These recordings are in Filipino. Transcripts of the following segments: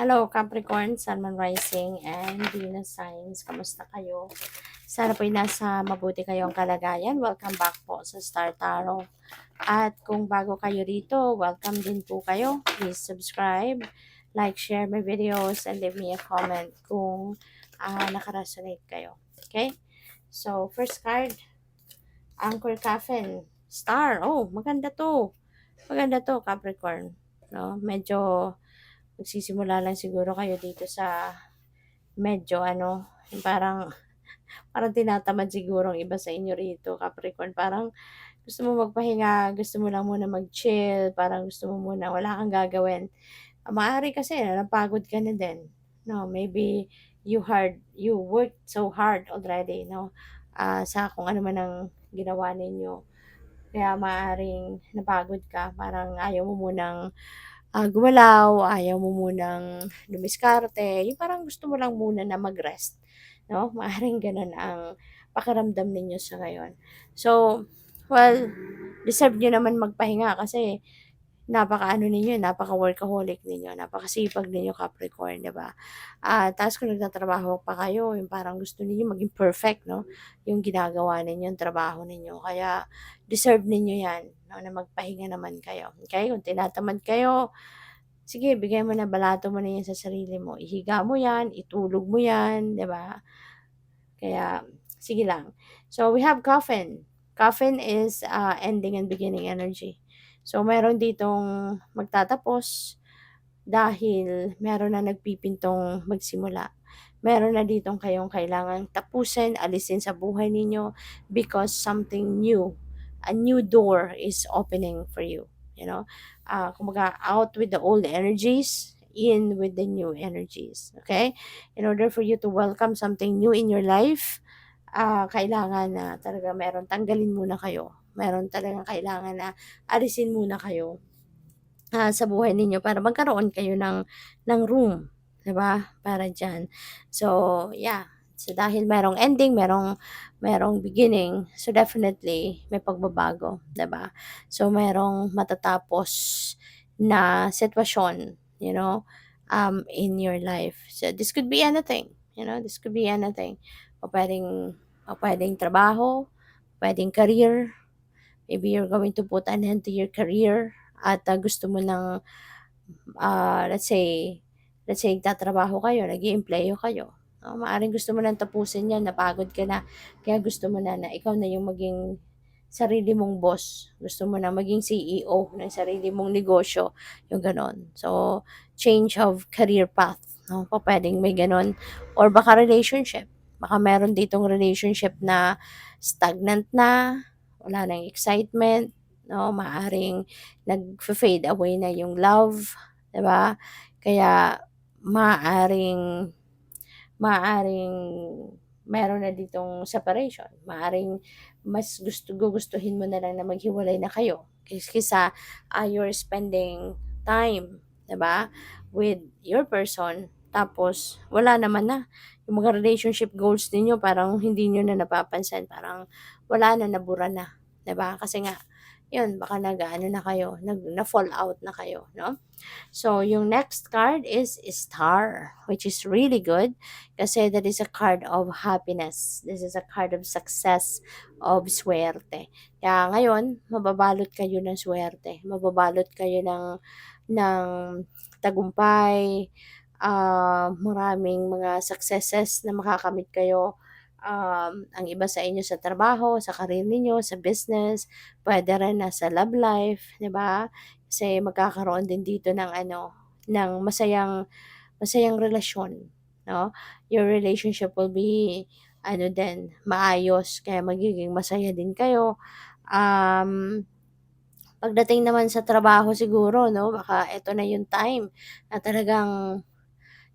Hello Capricorn, Sun, Moon Rising, and Venus signs. Kamusta kayo? Sana po'y nasa mabuti kayong kalagayan. Welcome back po sa Star Tarot. At kung bago kayo rito, welcome din po kayo. Please subscribe, like, share my videos, and leave me a comment kung nakaresonate kayo. Okay? So, first card, Anchor Coffin. Star. Oh, maganda to. Maganda to, Capricorn. No? Medyo magsisimula lang siguro kayo dito sa medyo yung parang tinatamad siguro ang iba sa inyo rito, Capricorn. Parang gusto mo magpahinga, gusto mo lang muna mag-chill, parang gusto mo muna, wala kang gagawin. Maaari kasi, napagod ka na din. No, maybe you worked so hard already, no? Sa kung ano man ang ginawa ninyo. Kaya maaaring napagod ka, parang ayaw mo munang gumalaw, ayaw mo munang dumiskarte, yung parang gusto mo lang muna na mag-rest, 'no? Maaaring gano'n ang pakiramdam ninyo sa ngayon. So, well, deserve niyo naman magpahinga kasi napakaano ninyo, napaka-workaholic ninyo, napakasipag ninyo, Capricorn, 'di ba? Tapos kung nagtatrabaho pa kayo, yung parang gusto ninyo maging perfect, 'no, yung ginagawa ninyo, yung trabaho ninyo. Kaya deserve ninyo 'yan, 'no, na magpahinga naman kayo, okey? Kung tinatamad kayo, sige bigay mo na, balato mo na 'yan sa sarili mo. Ihiga mo 'yan, itulog mo 'yan, 'di ba? Kaya sige lang. So, we have coffin. Coffin is ending and beginning energy. So, meron ditong magtatapos dahil meron na nagpipintong magsimula. Meron na ditong kayong kailangang tapusin, alisin sa buhay ninyo because something new, a new door is opening for you. You know, kumaga out with the old energies, in with the new energies. Okay? In order for you to welcome something new in your life, kailangan na talaga meron, tanggalin muna kayo. Meron talagang kailangan na alisin muna kayo sa buhay ninyo para magkaroon kayo ng room, 'di ba? Para diyan. So, yeah. So dahil merong ending, merong beginning, so definitely may pagbabago, 'di ba? So merong matatapos na sitwasyon, in your life. So this could be anything, this could be anything. O pwedeng trabaho, pwedeng career, maybe you're going to put an end to your career at gusto mo ng let's say nagtatrabaho kayo, nag-iempleyo kayo. Maaaring gusto mo nang tapusin 'yan, napagod ka na, kaya gusto mo na ikaw na yung maging sarili mong boss. Gusto mo na maging CEO ng sarili mong negosyo, yung gano'n. So, change of career path, 'no, pupuwedeng may gano'n or baka relationship. Baka meron ditong relationship na stagnant na, wala ng excitement, 'no, maaaring nagfe-fade away na yung love, 'di ba? Kaya maaaring maaaring meron na ditong separation. Maaaring mas gugustuhin mo na lang na maghiwalay na kayo kaysa you're spending time, 'di ba, with your person tapos wala naman na. Yung mga relationship goals ninyo parang hindi niyo na napapansin, parang wala na, nabura na, 'di ba? Kasi nga, yun, baka nag-aano na kayo, na-fall out na kayo, no? So, yung next card is Star, which is really good kasi that is a card of happiness. This is a card of success, of swerte. Kaya ngayon, mababalot kayo ng swerte. Mababalot kayo ng tagumpay, maraming mga successes na makakamit kayo. Ang iba sa inyo sa trabaho, sa career ninyo, sa business, pwede rin nasa love life, 'di ba? Kasi magkakaroon din dito ng masayang masayang relasyon, 'no? Your relationship will be din, maayos kaya magiging masaya din kayo. Um, Pagdating naman sa trabaho siguro, 'no, baka eto na yung time na talagang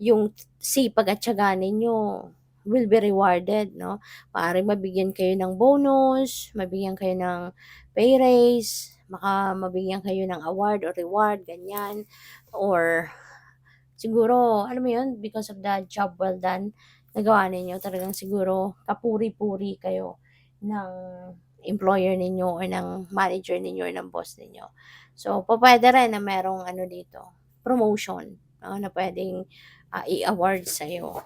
yung sipag at tiyaga ninyo will be rewarded, 'no? Maaaring mabigyan kayo ng bonus, mabigyan kayo ng pay raise, baka mabigyan kayo ng award or reward, ganyan. Or siguro, alam mo 'yun, because of the job well done na gawa ninyo, talagang siguro kapuri-puri kayo ng employer ninyo or ng manager ninyo or ng boss ninyo. So, pupuwede rin na merong dito, promotion. no, na pwedeng i-award sa'yo.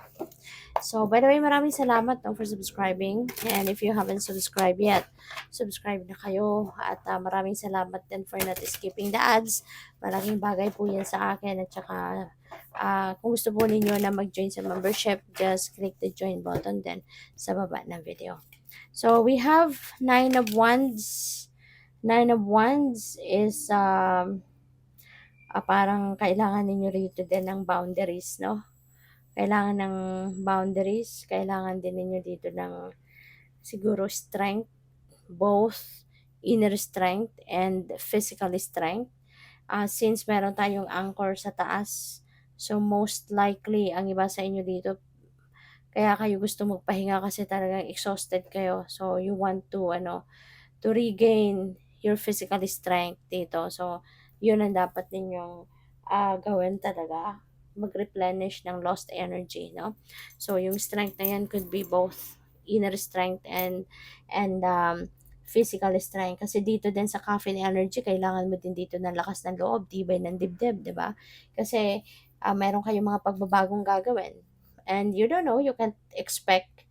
So, by the way, maraming salamat no, for subscribing. And if you haven't subscribed yet, subscribe na kayo. At maraming salamat din for not skipping the ads. Malaking bagay po yan sa akin. At saka, kung gusto po ninyo na mag-join sa membership, just click the join button din sa baba ng video. So, we have 9 of Wands. 9 of Wands is parang kailangan ninyo rito din ng boundaries, no? Kailangan ng boundaries, kailangan din ninyo dito ng siguro strength, both inner strength and physical strength. Since meron tayong anchor sa taas, so most likely, ang iba sa inyo dito, kaya kayo gusto magpahinga kasi talagang exhausted kayo. So, you want to regain your physical strength dito. So, yun ang dapat ninyong gawin talaga, mag-replenish ng lost energy, no? So, yung strength na yan could be both inner strength and physical strength. Kasi dito din sa caffeine energy, kailangan mo din dito ng lakas ng loob, tibay ng dibdib, di ba? Kasi meron kayong mga pagbabagong gagawin. And you don't know, you can't expect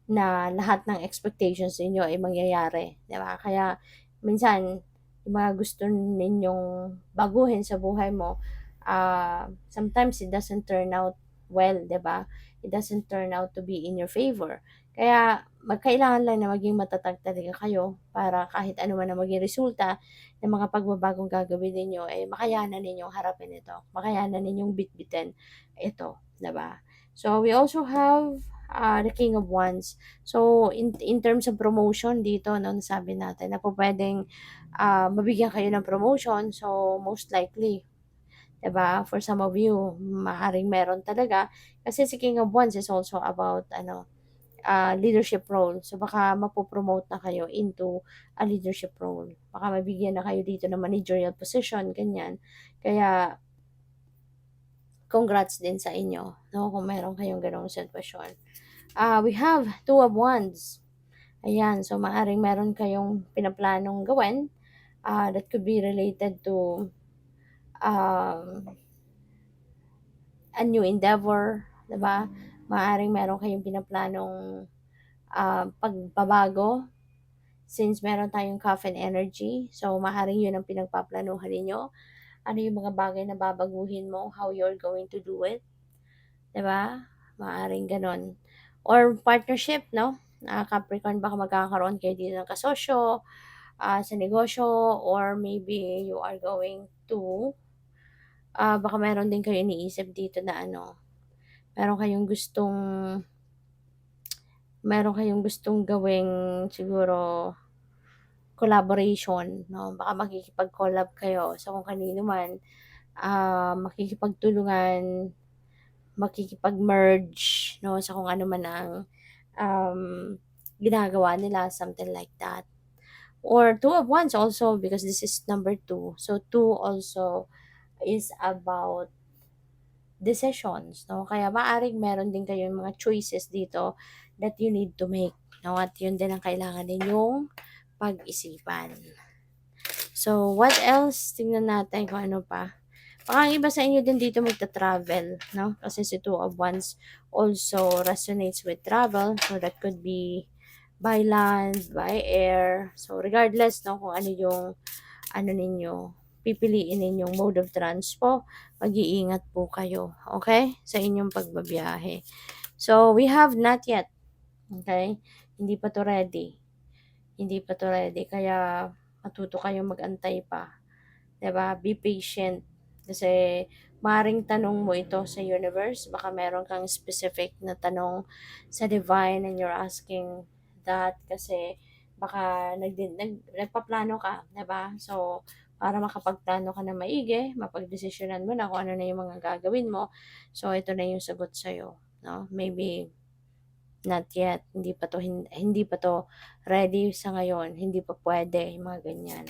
na lahat ng expectations ninyo ay mangyayari, 'di ba? Kaya minsan yung mga gusto ninyong baguhin sa buhay mo, sometimes it doesn't turn out well, 'di ba? It doesn't turn out to be in your favor. Kaya magkailangan lang na maging matatag talaga kayo para kahit ano man ang maging resulta ng mga pagbabagong gagawin ninyo, ay makayanan ninyong harapin ito. Makayanan ninyong bitbitin ito, 'di ba? So we also have the King of Wands. So, in terms of promotion dito, no, nasabi natin na po pwedeng mabigyan kayo ng promotion. So, most likely, 'di ba? For some of you, maaaring meron talaga. Kasi si King of Wands is also about, leadership role. So, baka mapopromote na kayo into a leadership role. Baka mabigyan na kayo dito ng managerial position, ganyan. Kaya, congrats din sa inyo, no, kung meron kayong ganong sitwasyon. We have Two of Wands. Ayan, so maaring meron kayong pinaplanong gawin that could be related to um, a new endeavor, 'di ba? Maaring meron kayong pinaplanong pagbabago since meron tayong caffeine energy. So, maaring yun ang pinagpaplanuhan ninyo. Ano yung mga bagay na babaguhin mo, how you're going to do it, 'di ba? Maaring ganon. Or partnership, no? Capricorn, baka magkakaroon kayo dito ng kasosyo sa negosyo, or maybe you are going to, baka meron din kayo iniisip dito na meron kayong gustong, meron kayong gustong gawing siguro collaboration, no? Baka makikipag-collab kayo. So, kung kanino man, makikipagtulungan, makikipag-merge, no? Sa kung ano man ang um, ginagawa nila, something like that. Or Two of Wands also, because this is number 2. So, 2 also is about decisions, no? Kaya maaring meron din kayong mga choices dito that you need to make, no? At yun din ang kailangan ninyong pag-isipan. So, what else? Tingnan natin kung ano pa. Baka ang iba sa inyo din dito magta-travel, no? Kasi si Two of Wands also resonates with travel. So, that could be by land, by air. So, regardless, no, kung ano yung, ninyo, pipiliin ninyong mode of transpo, mag-iingat po kayo, okay? Sa inyong pagbabiyahe. So, we have not yet, okay? Hindi pa to ready. Hindi pa to ready. Kaya, matuto kayong mag-antay pa. 'Di ba? Be patient. Kasi, maring tanong mo ito sa universe. Baka meron kang specific na tanong sa divine and you're asking that kasi baka nagpaplano ka, 'di ba? So, para makapagplano ka na maigi, mapagdesisyonan mo na kung ano na yung mga gagawin mo. So, ito na yung sagot sa'yo, no? Maybe not yet, hindi pa to ready sa ngayon, hindi pa pwede, yung mga ganyan.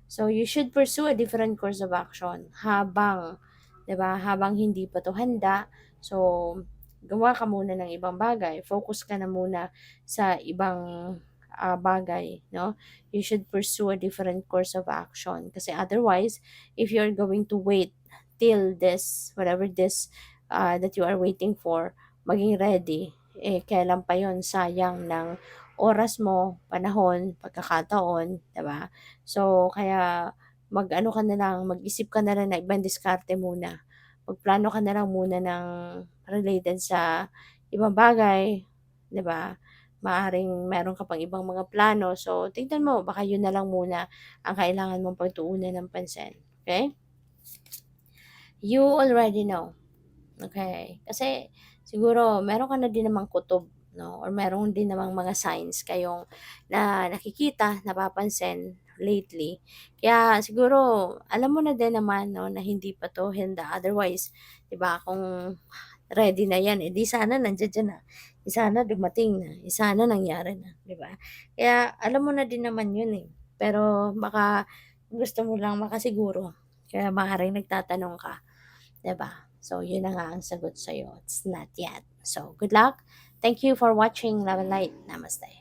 So, you should pursue a different course of action habang, 'di ba, habang hindi pa to handa. So, gawa ka muna ng ibang bagay. Focus ka na muna sa ibang bagay, no? You should pursue a different course of action. Kasi otherwise, if you're going to wait till this, whatever this that you are waiting for, maging ready, eh, kailan pa yon, sayang ng oras mo, panahon, pagkakataon, 'di ba? So, kaya mag-ano ka na lang, mag-isip ka na lang na ibang diskarte muna. Magplano ka na lang muna ng related sa ibang bagay, 'di ba? Maaaring meron ka pang ibang mga plano. So, tignan mo, baka yun na lang muna ang kailangan mong pagtuunan ng pansin. Okay? You already know. Okay. Kasi siguro meron ka na din namang kutob, no? Or meron din namang mga signs kayong na nakikita, napapansin lately. Kaya siguro alam mo na din naman, no, na hindi pa 'to handa. Otherwise, 'di ba, kung ready na 'yan, eh, di sana nandiya na. Di sana dumating na. Di sana nangyari na, 'di ba? Kaya alam mo na din naman 'yun, eh. Pero baka gusto mo lang makasiguro. Kaya maaaring nagtatanong ka. 'Di ba? So, yun na nga ang sagot sa'yo. It's not yet. So, good luck. Thank you for watching. Love and light. Namaste.